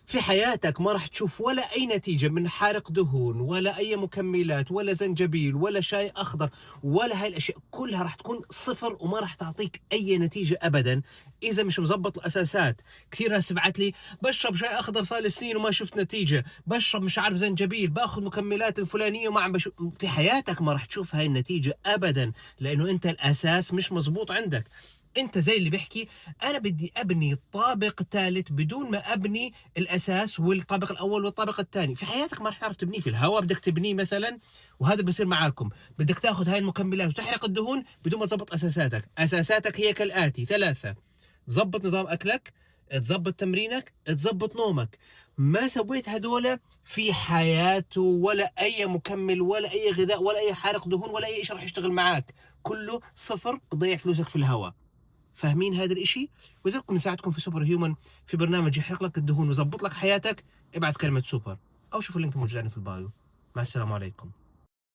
في حياتك ما راح تشوف ولا أي نتيجة من حارق دهون ولا أي مكملات ولا زنجبيل ولا شاي أخضر ولا هاي الأشياء كلها راح تكون صفر وما راح تعطيك أي نتيجة أبدا إذا مش مزبط الأساسات. كثير ناس بعت لي بشرب شاي أخضر صار لي سنين وما شفت نتيجة، بشرب مش عارف زنجبيل، باخذ مكملات الفلانية وما عم بشوف. في حياتك ما راح تشوف هاي النتيجة أبدا، لأنه أنت الأساس مش مزبوط عندك. انت زي اللي بيحكي انا بدي ابني طابق ثالث بدون ما ابني الاساس والطابق الاول والطابق الثاني. في حياتك ما رح تعرف تبنيه. في الهواء بدك تبنيه مثلا، وهذا بصير معاكم. بدك تاخذ هاي المكملات وتحرق الدهون بدون ما تظبط اساساتك. اساساتك هي كالاتي ثلاثه: تظبط نظام اكلك، تظبط تمرينك، تظبط نومك. ما سويت هدول في حياته ولا اي مكمل ولا اي غذاء ولا اي حارق دهون ولا اي شيء رح يشتغل معاك. كله صفر، بتضيع فلوسك في الهواء. فاهمين هذا الاشي؟ واذا بدكم نساعدكم في سوبر هيومن في برنامج يحرق لك الدهون ويظبط لك حياتك، ابعت كلمة سوبر او شوف اللينك الموجود عندنا في البايو. مع السلامة عليكم.